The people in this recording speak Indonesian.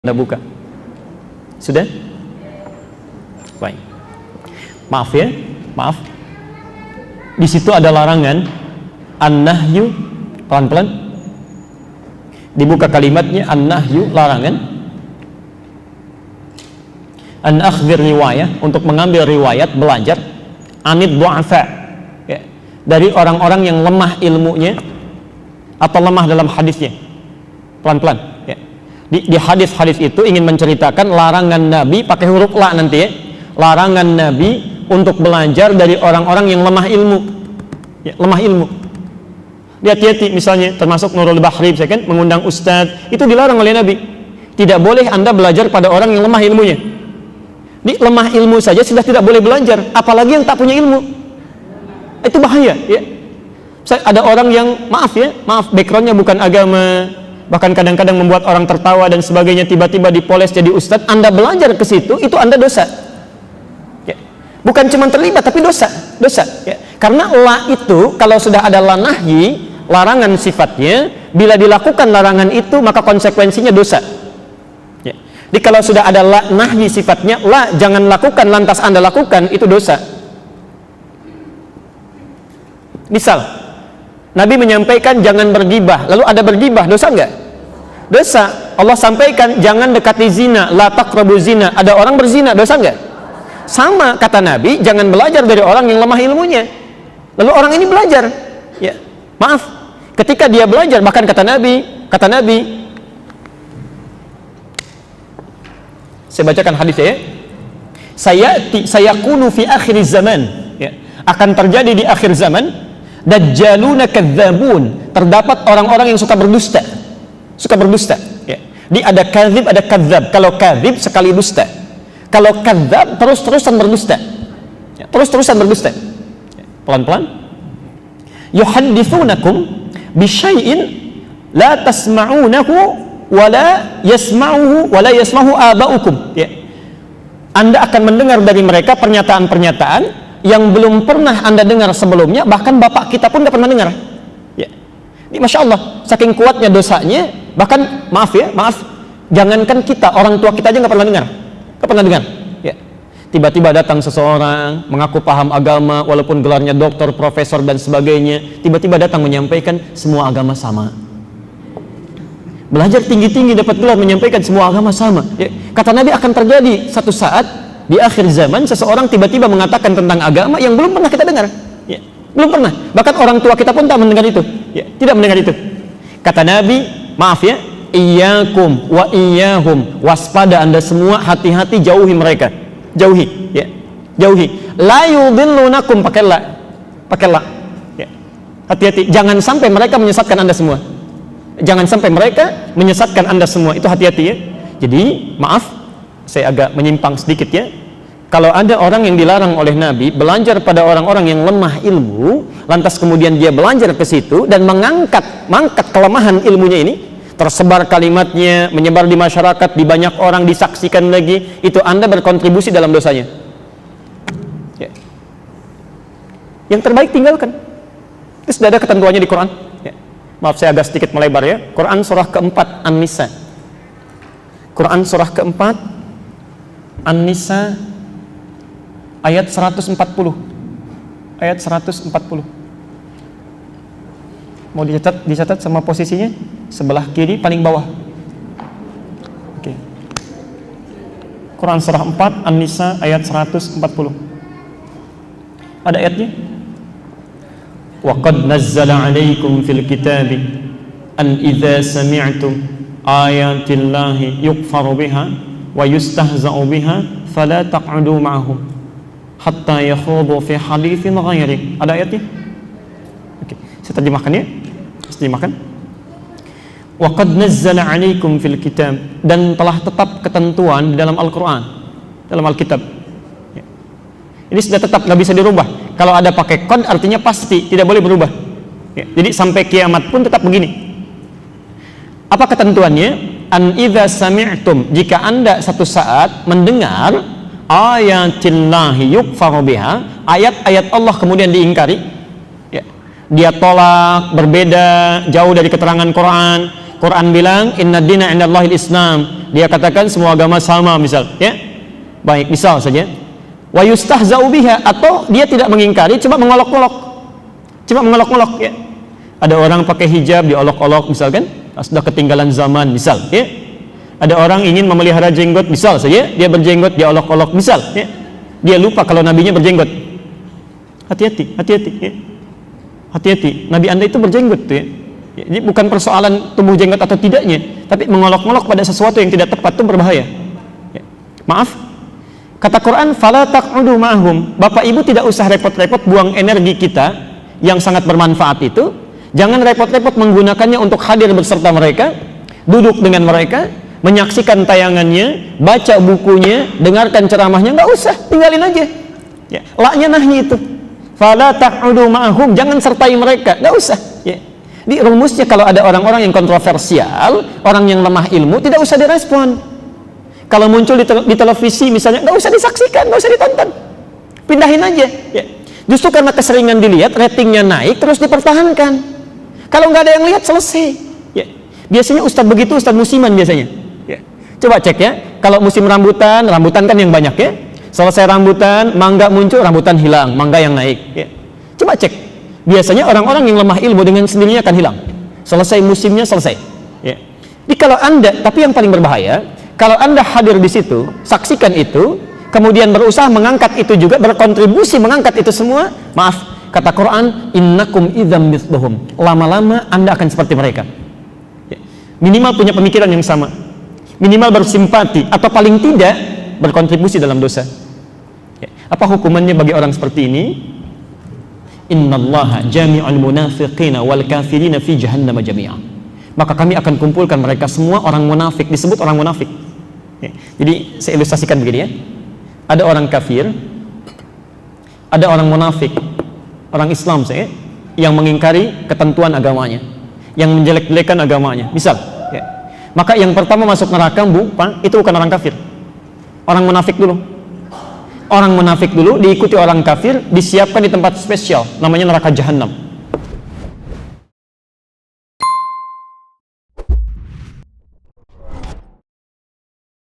Anda buka. Sudah? Baik. Maaf ya, maaf. Di situ ada larangan an-nahyu, pelan-pelan. Dibuka kalimatnya an-nahyu, larangan. An akhdhir riwayah, untuk mengambil riwayat, belajar anid du'afa, ya, dari orang-orang yang lemah ilmunya atau lemah dalam hadisnya. Pelan-pelan. Di hadis-hadis itu ingin menceritakan larangan Nabi, pakai huruf la nanti ya, larangan Nabi untuk belajar dari orang-orang yang lemah ilmu, ya, lemah ilmu. Hati-hati, misalnya termasuk Nurul Bahri, saya kan mengundang ustadz, itu dilarang oleh Nabi. Tidak boleh Anda belajar pada orang yang lemah ilmunya. Di lemah ilmu saja sudah tidak boleh belajar, apalagi yang tak punya ilmu. Itu bahaya ya. Ada orang yang maaf backgroundnya bukan agama, bahkan kadang-kadang membuat orang tertawa dan sebagainya, tiba-tiba dipoles jadi ustadz, Anda belajar ke situ, itu Anda dosa ya. Bukan cuma terlibat, tapi dosa ya. Karena la itu, kalau sudah ada la nahyi, larangan sifatnya, bila dilakukan larangan itu, maka konsekuensinya dosa ya. Jadi kalau sudah ada la nahyi sifatnya, la jangan lakukan, lantas Anda lakukan, itu dosa. Misal Nabi menyampaikan jangan bergibah, lalu ada bergibah, dosa enggak? Dosa. Allah sampaikan jangan dekati zina, la taqrabu zina, ada orang berzina, dosa enggak? Sama kata Nabi, jangan belajar dari orang yang lemah ilmunya. Lalu orang ini belajar, ya, maaf, ketika dia belajar, bahkan kata Nabi, saya bacakan hadisnya ya, sayakunu fi akhir zaman, ya, akan terjadi di akhir zaman, dajjaluna kadzabun, terdapat orang-orang yang suka berdusta ya. Di ada kadzib, ada kadzab. Kalau kadzib sekali dusta, kalau kadzab terus-terusan berdusta ya, terus-terusan berdusta ya. Pelan-pelan. Yuhadditsunakum bisyai'in la tasma'unahu wa la yasma'uhu wa la yasma'u aba'ukum ya. Anda akan mendengar dari mereka pernyataan-pernyataan yang belum pernah Anda dengar sebelumnya, bahkan bapak kita pun tidak pernah dengar ya. Ini Masya Allah, saking kuatnya dosanya, bahkan maaf, jangankan kita, orang tua kita aja nggak pernah dengar ya. Tiba-tiba datang seseorang mengaku paham agama, walaupun gelarnya doktor, profesor dan sebagainya, tiba-tiba datang menyampaikan semua agama sama. Belajar tinggi-tinggi dapat gelar menyampaikan semua agama sama ya. Kata Nabi akan terjadi satu saat di akhir zaman, seseorang tiba-tiba mengatakan tentang agama yang belum pernah kita dengar ya. Belum pernah, bahkan orang tua kita pun tak mendengar itu ya. Tidak mendengar itu. Kata Nabi, maaf ya, iyyakum wa iyyahum, waspada Anda semua, hati-hati, jauhi mereka, jauhi ya, jauhi. La yudillunakum, pakai la ya. Hati-hati, jangan sampai mereka menyesatkan Anda semua, jangan sampai mereka menyesatkan Anda semua, itu hati-hati ya. Jadi maaf, saya agak menyimpang sedikit ya. Kalau ada orang yang dilarang oleh Nabi belajar pada orang-orang yang lemah ilmu, lantas kemudian dia belajar ke situ dan mengangkat kelemahan ilmunya ini, tersebar kalimatnya, menyebar di masyarakat, di banyak orang, disaksikan lagi, itu Anda berkontribusi dalam dosanya ya. Yang terbaik tinggalkan. Itu sudah ada ketentuannya di Quran ya. Maaf saya agak sedikit melebar ya. Quran surah keempat An-Nisa, Quran surah keempat An-Nisa ayat 140. Ayat 140. Mau dicatat sama posisinya? Sebelah kiri paling bawah. Oke. Quran surah 4 An-Nisa ayat 140. Ada ayatnya? Wa qad nazzala 'alaikum fil kitabi an idza sami'tum ayatillahi yukfaru biha wa yustahza'u biha fala taq'udu ma'ahum hatta yakhudu fi haditsin ghairi. Ada ayatnya? Oke, saya terjemahkan ya. Terjemahkan. Wa qad nazzala 'alaikum fil kitab, dan telah tetap ketentuan di dalam Al-Qur'an, dalam Alkitab ya. Ini sudah tetap, nggak bisa dirubah. Kalau ada pakai qad artinya pasti, tidak boleh berubah ya. Jadi sampai kiamat pun tetap begini. Apa ketentuannya? An idza sami'tum, jika Anda satu saat mendengar ayatillahi yukfaru biha, ayat-ayat Allah kemudian diingkari ya. Dia tolak, berbeda, jauh dari keterangan Quran, Quran bilang inna dina indallahil Islam. Dia katakan semua agama sama misal, ya. Baik, misal saja. Wa yustahza'u biha, atau dia tidak mengingkari, cuma mengolok-olok. Cuma mengolok-olok, ya. Ada orang pakai hijab diolok-olok misalkan, sudah ketinggalan zaman misal, ya. Ada orang ingin memelihara jenggot misal saja, dia berjenggot diolok-olok misal, ya. Dia lupa kalau nabinya berjenggot. Hati-hati, hati-hati, ya. Hati-hati, nabi Anda itu berjenggot tuh, ya. Jadi bukan persoalan tumbuh jenggot atau tidaknya, tapi mengolok-olok pada sesuatu yang tidak tepat itu berbahaya, ya. Maaf, kata Quran, fala taq'udu ma'hum. Bapak ibu tidak usah repot-repot buang energi kita yang sangat bermanfaat itu. Jangan repot-repot menggunakannya untuk hadir beserta mereka, duduk dengan mereka, menyaksikan tayangannya, baca bukunya, dengarkan ceramahnya. Nggak usah, tinggalin aja, ya. Laknya nahyi itu, fala taq'udu ma'hum, jangan sertai mereka, nggak usah, ya. Di rumusnya kalau ada orang-orang yang kontroversial, orang yang lemah ilmu, tidak usah direspon. Kalau muncul di televisi misalnya, nggak usah disaksikan, nggak usah ditonton, pindahin aja, ya. Justru karena keseringan dilihat, ratingnya naik, terus dipertahankan. Kalau nggak ada yang lihat, selesai, ya. Biasanya ustadz begitu, ustadz musiman biasanya, ya. Coba cek, ya, kalau musim rambutan kan yang banyak, ya. Selesai rambutan, mangga muncul, rambutan hilang, mangga yang naik, ya. Coba cek. Biasanya orang-orang yang lemah ilmu dengan sendirinya akan hilang. Selesai musimnya, selesai, ya. Jadi kalau Anda, tapi yang paling berbahaya, kalau Anda hadir di situ, saksikan itu, kemudian berusaha mengangkat itu juga, berkontribusi mengangkat itu semua, maaf, kata Quran, innakum idzam mithlahum. Lama-lama Anda akan seperti mereka, ya. Minimal punya pemikiran yang sama, minimal bersimpati, atau paling tidak berkontribusi dalam dosa, ya. Apa hukumannya bagi orang seperti ini? Innallaha jami'ul munafiqina wal kafirina fi jahannam jami'a. Maka kami akan kumpulkan mereka semua orang munafik, disebut orang munafik, ya. Jadi saya ilustrasikan begini, ya. Ada orang kafir, ada orang munafik, orang Islam saya, yang mengingkari ketentuan agamanya, yang menjelek-jelekan agamanya misal, ya. Maka yang pertama masuk neraka itu bukan orang kafir, orang munafik dulu. Orang munafik dulu diikuti orang kafir, disiapkan di tempat spesial namanya neraka jahanam.